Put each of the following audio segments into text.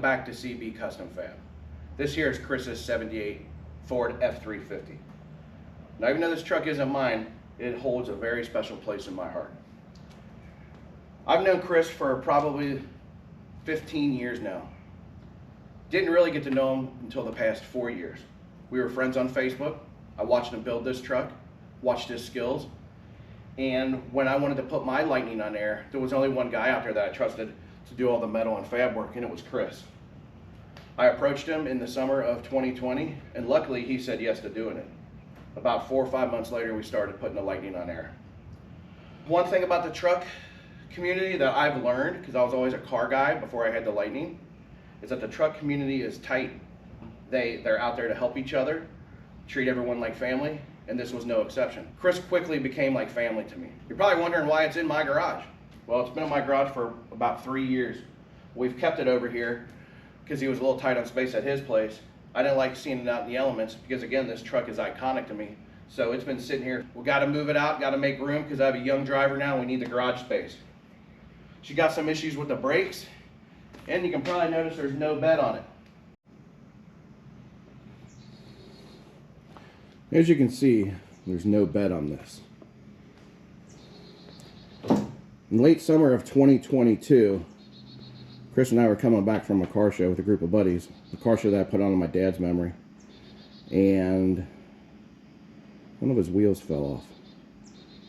back to CB Custom Fab. This here is Chris's 78 Ford F350. Now, even though this truck isn't mine, it holds a very special place in my heart. I've known Chris for probably 15 years now. Didn't really get to know him until the past 4 years. We were friends on Facebook. I watched him build this truck, watched his skills, and when I wanted to put my Lightning on air, there was only one guy out there that I trusted to do all the metal and fab work, and it was Chris. I approached him in the summer of 2020, and luckily he said yes to doing it. About 4 or 5 months later, we started putting the Lightning on air. One thing about the truck community that I've learned, because I was always a car guy before I had the Lightning, is that the truck community is tight. They're out there to help each other, treat everyone like family, and this was no exception. Chris quickly became like family to me. You're probably wondering why it's in my garage. Well, it's been in my garage for about 3 years. We've kept it over here because he was a little tight on space at his place. I didn't like seeing it out in the elements because, again, this truck is iconic to me. So it's been sitting here. We got to move it out, got to make room because I have a young driver now. We need the garage space. She got some issues with the brakes, and you can probably notice there's no bed on it. As you can see, there's no bed on this. In late summer of 2022, Chris and I were coming back from a car show with a group of buddies, the car show that I put on in my dad's memory, and one of his wheels fell off,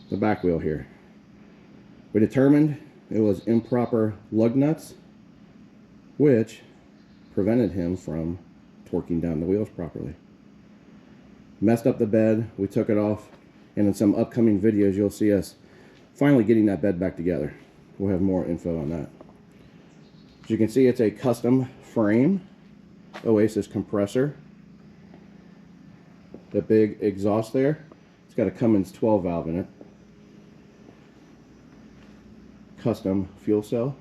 the back wheel here. We determined it was improper lug nuts, which prevented him from torquing down the wheels properly. Messed up the bed, we took it off, and in some upcoming videos you'll see us finally getting that bed back together. We'll have more info on that. As you can see, it's a custom frame, Oasis compressor. The big exhaust there, it's got a Cummins 12 valve in it. Custom fuel cell.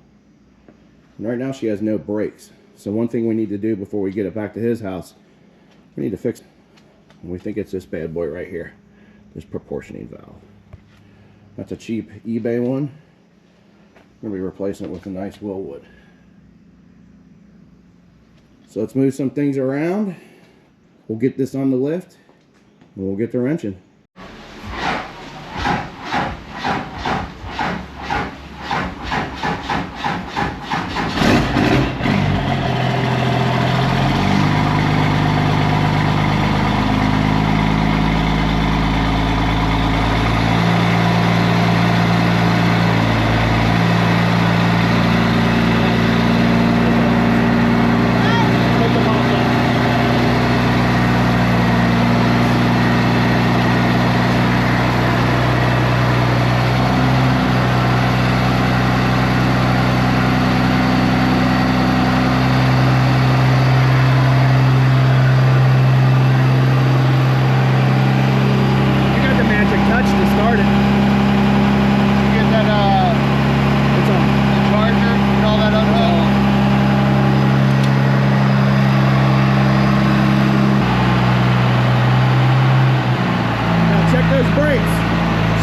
And right now she has no brakes. So one thing we need to do before we get it back to his house, we need to fix it. And we think it's this bad boy right here, this proportioning valve. That's a cheap eBay one. We're going to be replacing it with a nice Wilwood. So let's move some things around. We'll get this on the lift, and we'll get to wrenching.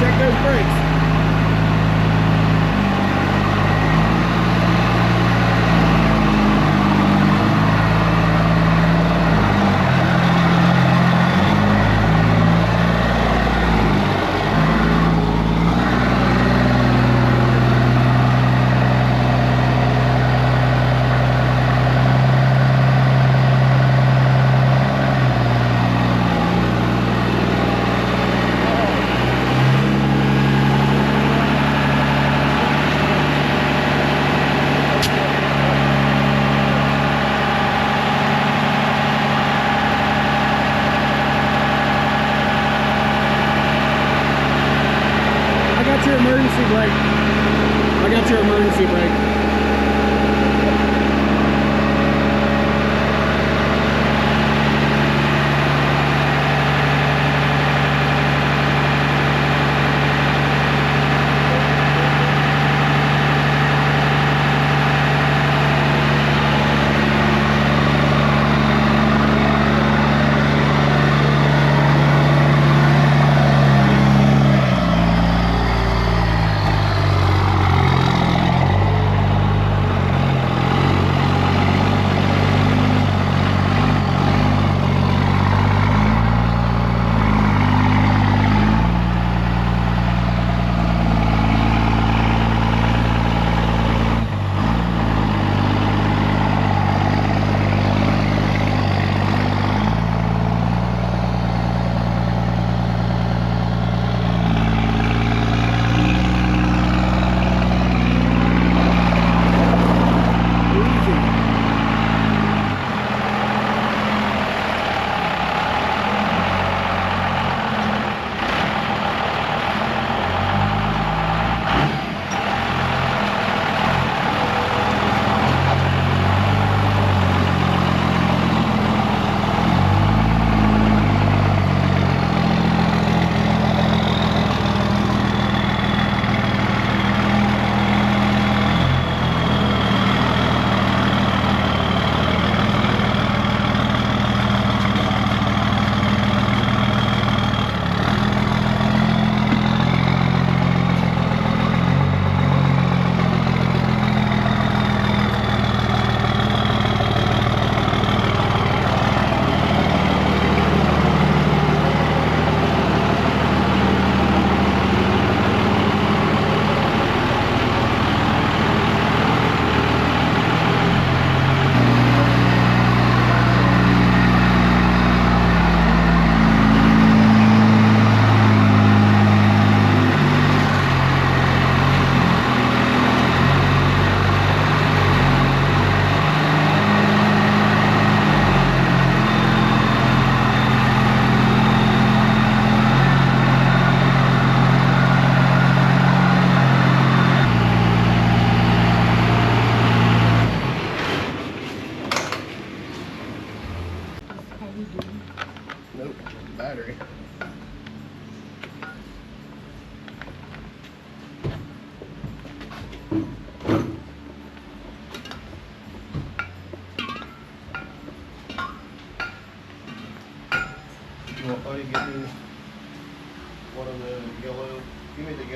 Check those brakes. Emergency brake. I got your emergency brake.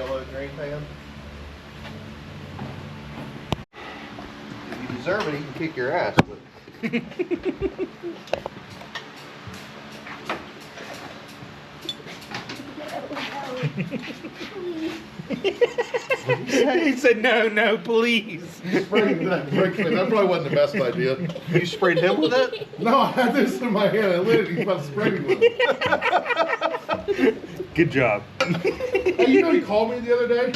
yellow drain pan. If you deserve it, he can kick your ass. But He said, no, please. Spraying that brake clean, that probably wasn't the best idea. you sprayed him with it? No, I had this in my hand. I lit it. He's about to spray me with it. Good job. Hey, you know he called me the other day?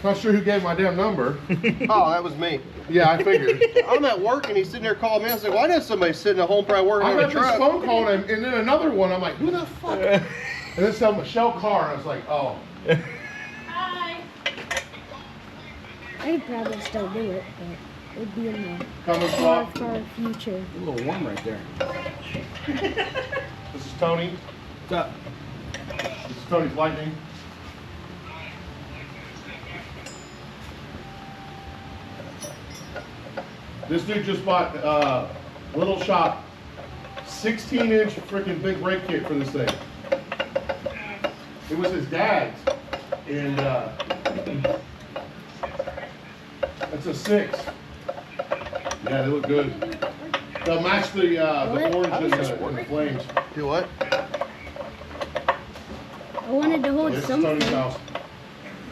Not sure who gave my damn number. Oh, that was me. Yeah, I figured. I'm at work and he's sitting there calling me. I said, why does somebody sitting at home probably working I on a got this truck? phone call and then another one. I'm like, who the fuck? And then some Michelle Carr. And I was like, oh. Hi. I could probably still do it, but it would be in the Coming far, up. far future. A little warm right there. This is Tony. What's up? This is Tony's Lightning. This dude just bought Little Shop 16-inch freaking big brake kit for this thing. It was his dad's, and it's a 6. Yeah, they look good. They'll match the orange and the flames. Do what? I wanted to hold This is something. Tony's house.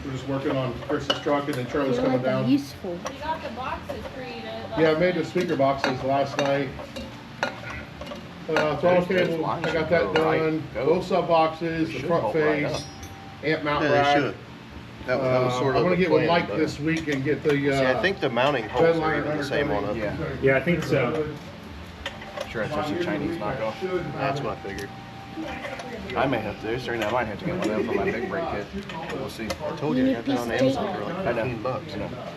We're just working on Chris's truck, and then Charlie's Feel coming like I'm down. useful. You got the boxes created. Yeah, I made the speaker boxes last night. Throttle cable, I got that done. Both sub boxes, the front face, amp mount Yeah, they rack. should. That was sort I'm of gonna the get with plan, Mike but- this week and get the See, I think the mounting holes bed are liner even the same on it. Yeah. Yeah, I think so. Sure, it's just a Chinese knockoff. That's what I figured. I may have to. During that, I might have to get one of them for my big brake kit. We'll see. I told you I got that on Amazon for like I know. 15 bucks.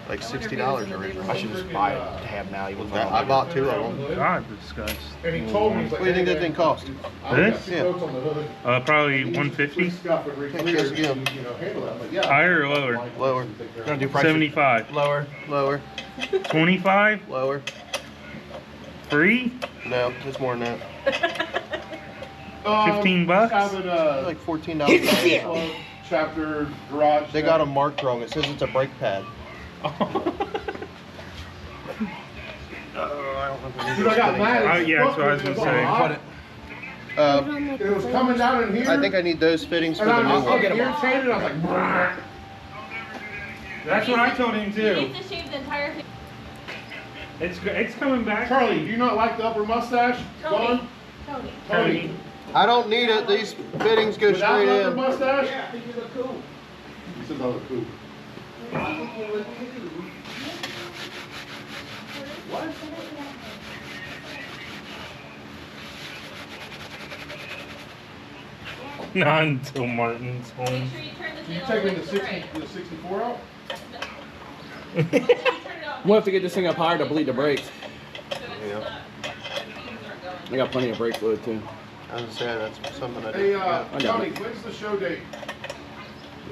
Like $60 originally. I should just buy it to have now. Even if I don't I need bought 2 of them. God, disgust. And he told me, he's like, What do you think that thing cost? I only got This? 2 Yeah. notes on the hood. Probably Free 150. Scuff and Cheers re-clear, again. you know, handle that. But yeah. Higher or lower? Lower. Gonna do price 75. lower. Lower. 25? Lower. Free? No, it's more than that. 15 bucks? Have it, Like $14. club, chapter, garage. They got them marked wrong. It says it's a brake pad. Dude, I got mad. Yeah, that's what I was gonna say. Put it. Put it on like It was the coming down in here. I think I need those fittings for and the I new was one. getting irritated. I was like, "Brrr." That's what I told him You too. need to shave the entire thing. It's coming back. Charlie, do you not like the upper mustache? Tony. Gone? Tony. Tony. I don't need it. These fittings go Without straight the upper in. mustache? Yeah, I think you look cool. He says I look cool. Not until Martin's home. Make sure you turn the So you thing all taking way the to 60, right. the 64 out? Make sure you turn it off. We'll have to get this thing up higher to bleed the brakes. So it's Yeah. not, the fumes aren't going. I got plenty of brake fluid too. I was gonna say that's something I Hey, did. I got Tony, it. when's the show date?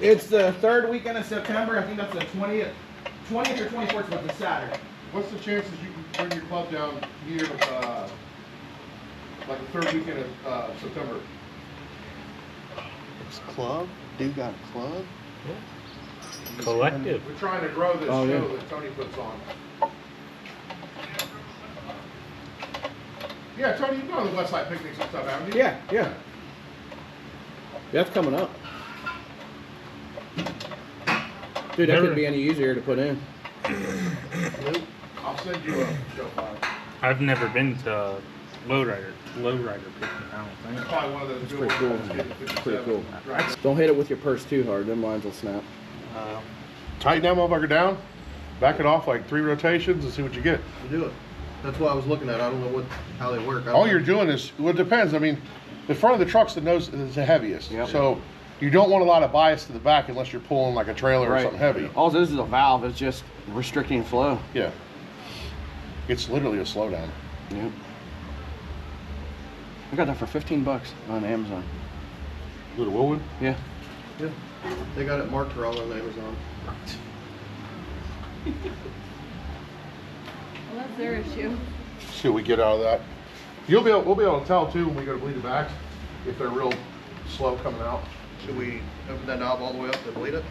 It's the third weekend of September. I think that's the 20th or 24th, but it's Saturday. What's the chances you can bring your club down here, like the third weekend of September? It's club? Dude got a club? Collective. We're trying to grow this Oh, show yeah. that Tony puts on. Yeah, Tony, you've gone to the West Side picnics and stuff, haven't you? Yeah. That's coming up. Dude, that Never- couldn't be any easier to put in. I'll send you a show file. I've never been to lowrider picnic, I don't It's think. probably one of those It's good pretty ones. cool. That's getting It's pretty cool. 57. Right. Don't hit it with your purse too hard, them lines will snap. Tighten that motherfucker down, back it off like 3 rotations and see what you get. You do it. That's what I was looking at. I don't know how they work. I don't All know. you're doing is, well, it depends. I mean, the front of the truck's the nose is the heaviest. Yep. So you don't want a lot of bias to the back unless you're pulling like a trailer or something heavy. All this is a valve. It's just restricting flow. Yeah. It's literally a slowdown. Yep. I got that for 15 bucks on Amazon. Little Woolwood? Yeah. Yeah. They got it marked wrong on Amazon. Well, that's their issue. See what we get out of that. We'll be able to tell too when we go to bleed the backs if they're real slow coming out. Should we open that knob all the way up to bleed it?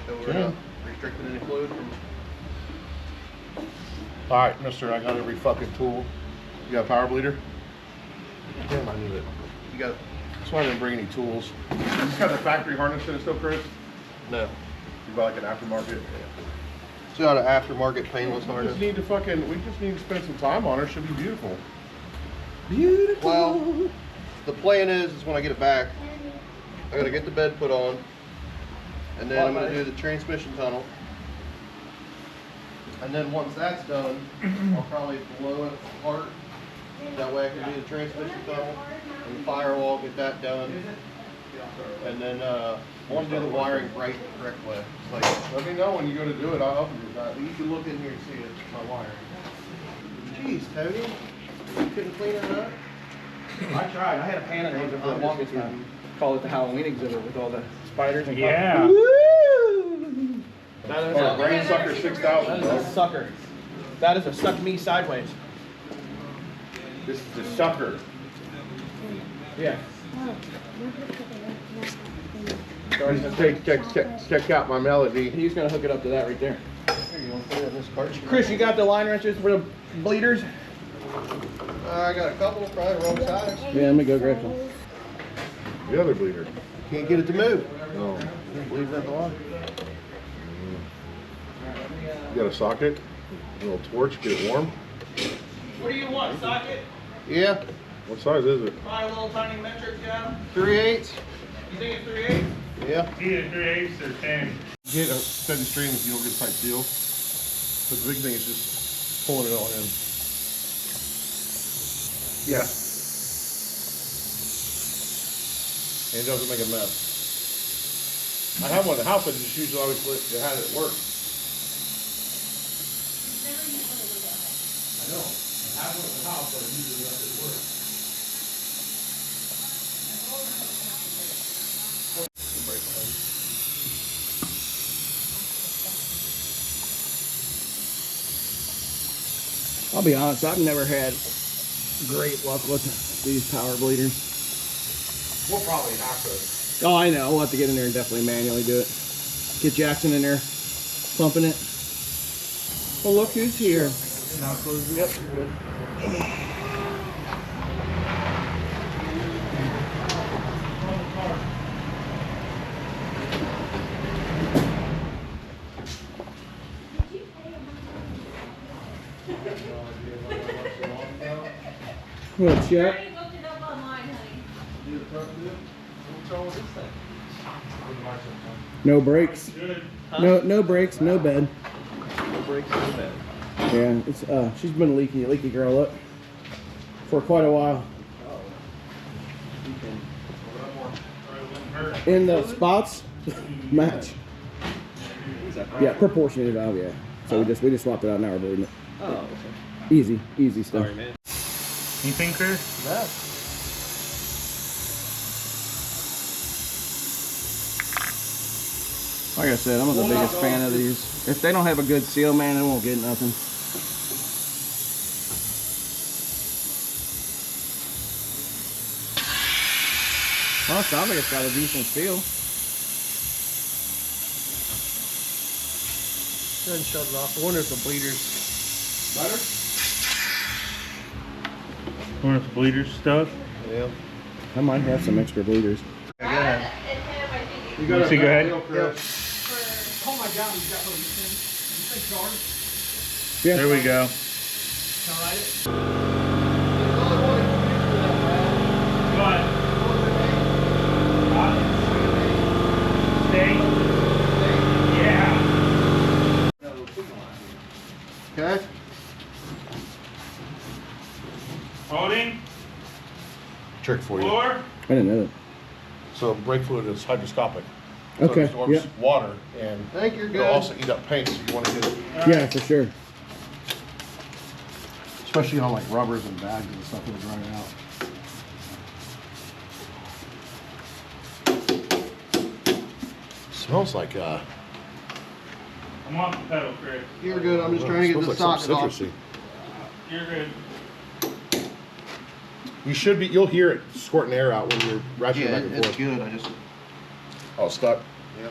So we're not restricting any fluid from. All right, mister, I got every fucking tool. You got a power bleeder? Damn, I need it. You got, That's why I didn't bring any tools. You just got the factory harness in it still, Chris? no. You buy like an aftermarket? It's not an aftermarket painless We harness. just need to spend some time on it. Should be beautiful. Beautiful. Well, the plan is when I get it back, I gotta get the bed put on, and then I'm gonna do the transmission tunnel. And then once that's done, I'll probably blow it apart. That way I can do the transmission tunnel and the firewall, get that done. And then, I want to do the wiring right the correct way. It's like, Let me know when you go to do it. I'll help you with that. you can look in here and see it, my wiring. Jeez, Tony, you couldn't clean it up? I tried. I had a panic exhibit for the longest time. Call it the Halloween exhibit with all the spiders and Yeah. That is Oh, a Brain Sucker 6000. That is a sucker. That is a suck me sideways. This is the sucker. Yeah. Check out my melody. He's gonna hook it up to that right there. Here, you want to put it in this cart? Chris, you got the line wrenches for the bleeders? I got a couple, probably wrong size. Yeah, let me go grab some. The other bleeder. Can't get it to move. No. Leave that alone. You got a socket? A little torch, get it warm? What do you want, socket? Yeah, What size is it? Buy a little tiny metric, yeah? 3/8. You think it's 3/8? Yeah. Either 3/8 or 10. Get a steady stream if you don't get a tight seal. But the big thing is just pulling it all in. Yeah. And it doesn't make a mess. I have one in the house, I just usually always had it work. I know. I have one in the house, but I usually let it work. I'll be honest, I've never had great luck with these power bleeders. We'll probably have to. Oh, I know. We'll have to get in there and definitely manually do it. Get Jackson in there, pumping it. Well, look who's here. Yep. Good. Well, I check. already looked it up online, honey. No brakes. No brakes. No bed. No brakes in the bed. Yeah, it's she's been a leaky girl up for quite a while. In the spots match. Yeah, proportionate valve, yeah. So we just swapped it out, now we're bleeding it. Oh, okay. Easy stuff. Sorry, man. Anything, Chris? Yeah. Like I said, I'm not the biggest fan of these. If they don't have a good seal, man, it won't get nothing. Well, it sounds like it's got a decent seal. Go ahead and shut it off. I wonder if the bleeder's better? One of the bleeders stuff. Yeah. I might have some extra bleeders. Go ahead. It's him, I think. You got See, go ahead. For Oh my God, he's got one of these things. You think George? Yeah. There we go. What? Steak? Yeah. Okay. Holding? Trick for you. Floor? I didn't know So brake fluid is hydroscopic. that. So Okay. it absorbs Yeah. water and I think you're it'll good. also eat up paint, so you want to get it, Yeah, for sure. especially on like rubbers and bags and stuff that are drying out. Smells like I'm off the pedal, Chris. You're good. I'm just trying to get the socket off. You're good. You should be. You'll hear it squirting air out when you're ratcheting Yeah, back and it's forth. good. I just Oh, stuck. Yeah.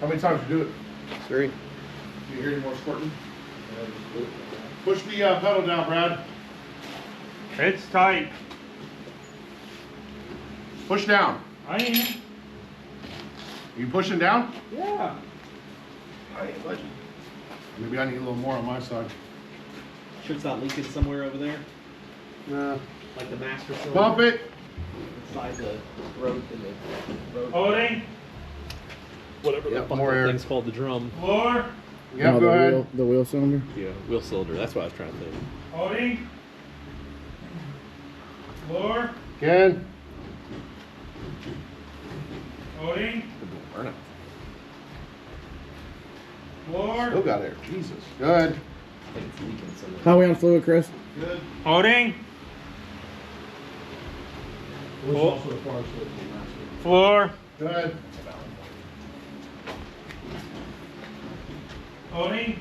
How many times you do it? 3. Do you hear any more squirting? Push the pedal down, Brad. It's tight. Push down. I am. You pushing down? Yeah. Maybe I need a little more on my side. Sure it's not leaking somewhere over there? Nah. Like the master cylinder? Bump it. Inside the road in the road. Holding. Whatever Yep, the more air. thing's called, the drum. Floor. Yeah, Oh, go the ahead. wheel, the wheel cylinder. Yeah, wheel cylinder. That's what I was trying to think. Holding. Floor. Ken. Holding. Burn it. Floor. Still got air. Jesus. Good. I think it's leaking somewhere. How are we on fluid, Chris? Good. Holding. Floor. Good. Holding.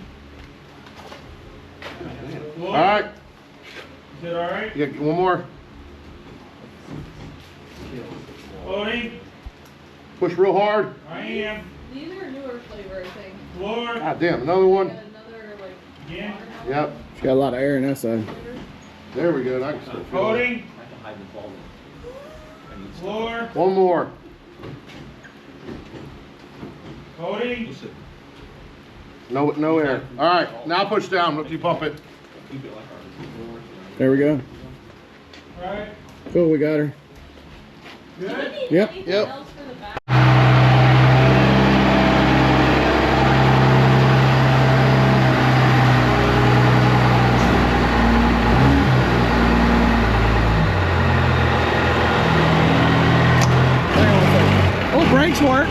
Floor. All right. Is it all right? Yeah, one more. Holding. Push real hard. I am. These are newer flavor, I think. Floor. God damn, another one. And another like Again. watermelon Yep. She's got a lot of air in that side. flavor. There we go. I can still feel it. Holding. I have to hide the ball. I need stuff. Floor. One more. Holding. No air. All right. Now push down. Look, you pump it. Keep it like ours. There we go. Right. Cool, we got her. Do you need Yep. anything Yep. else for the back? Oh, brakes work.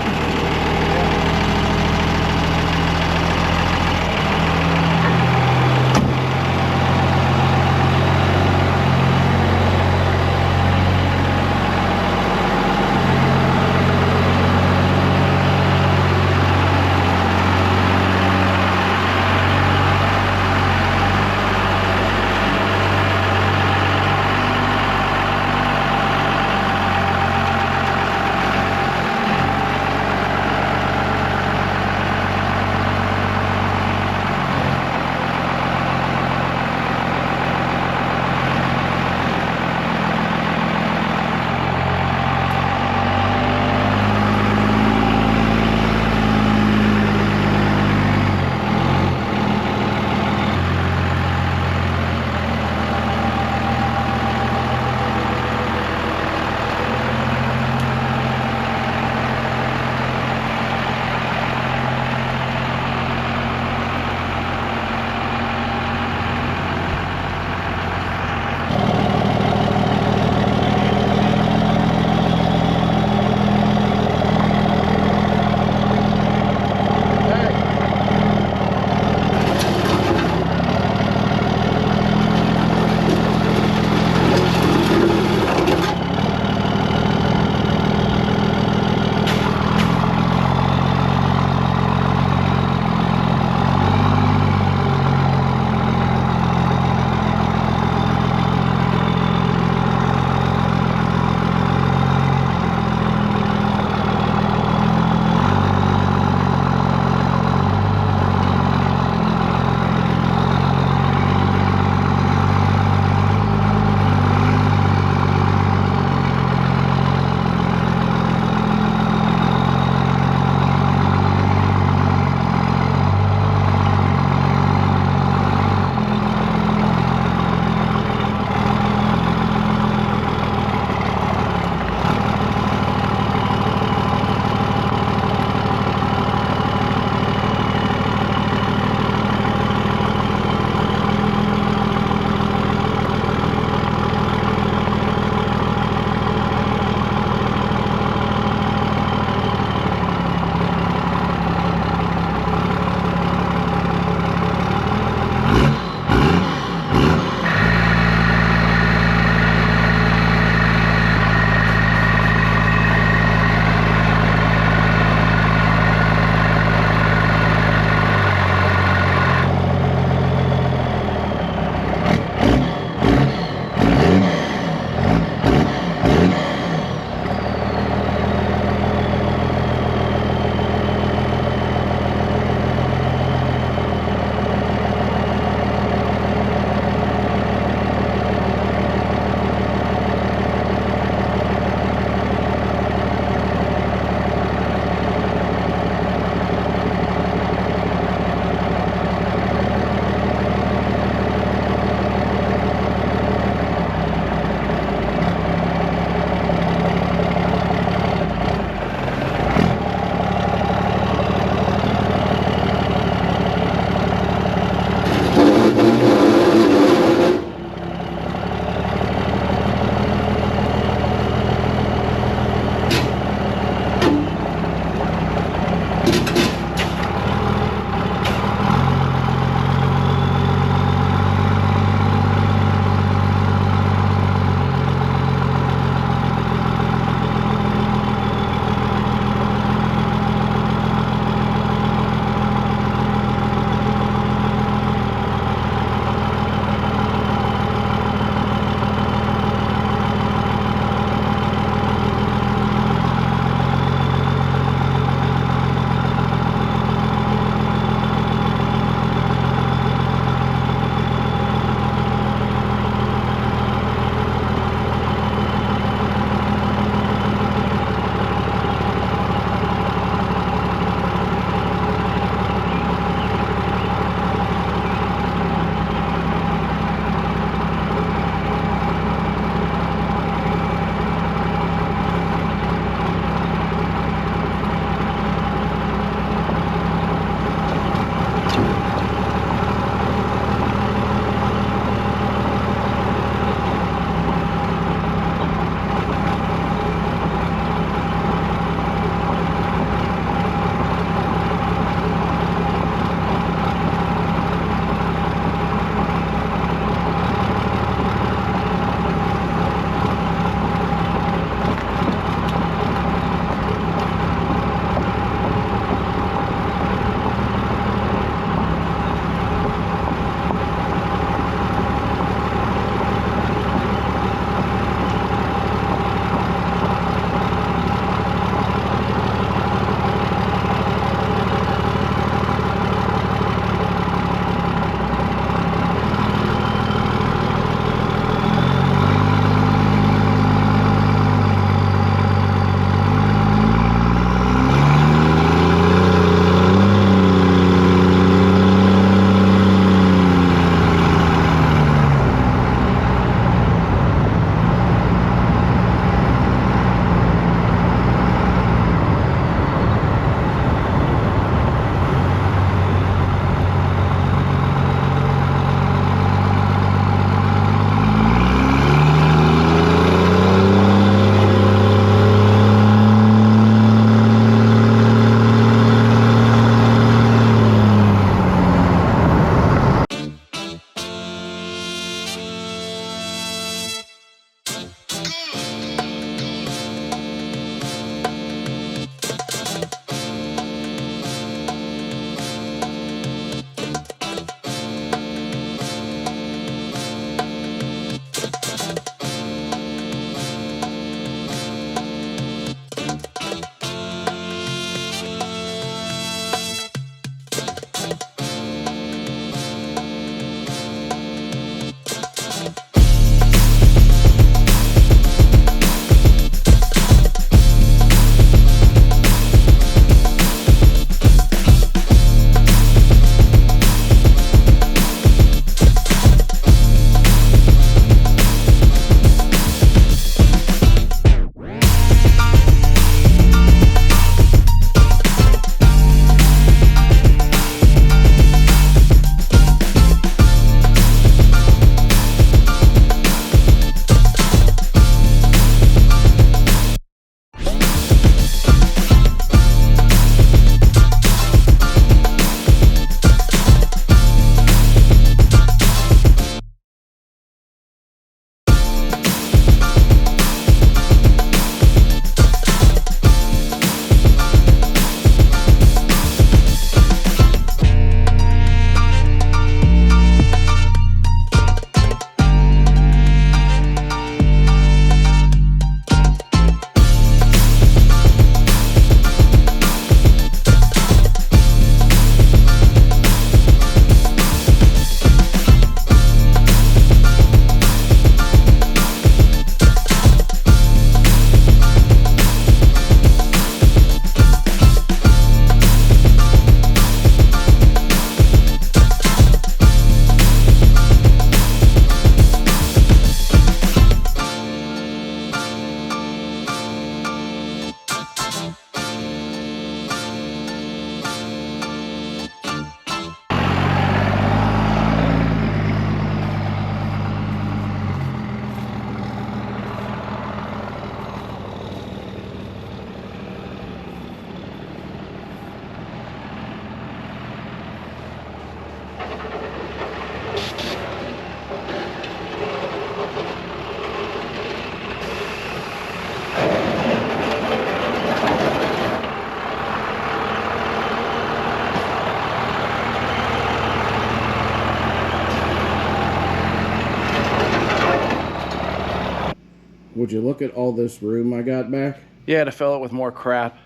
Would you look at all this room I got back? Yeah, to fill it with more crap.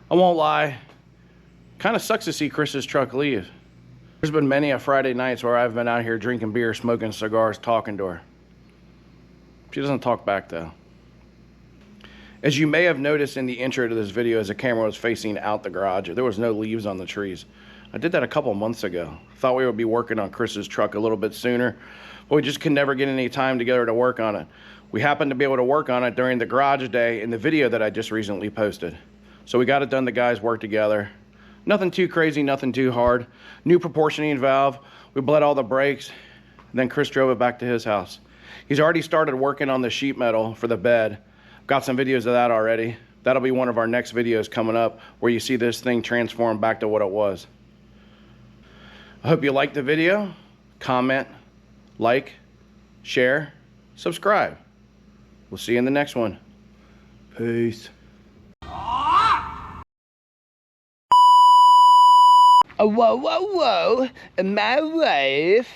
I won't lie. Kind of sucks to see Chris's truck leave. There's been many a Friday nights where I've been out here drinking beer, smoking cigars, talking to her. She doesn't talk back though. As you may have noticed in the intro to this video, as the camera was facing out the garage, there was no leaves on the trees. I did that a couple months ago. Thought we would be working on Chris's truck a little bit sooner, but we just could never get any time together to work on it. We happened to be able to work on it during the garage day in the video that I just recently posted. So we got it done, the guys worked together. Nothing too crazy, nothing too hard. New proportioning valve, we bled all the brakes, and then Chris drove it back to his house. He's already started working on the sheet metal for the bed. Got some videos of that already. That'll be one of our next videos coming up where you see this thing transform back to what it was. I hope you liked the video. Comment, like, share, subscribe. We'll see you in the next one. Peace. Whoa, whoa, whoa, my wife.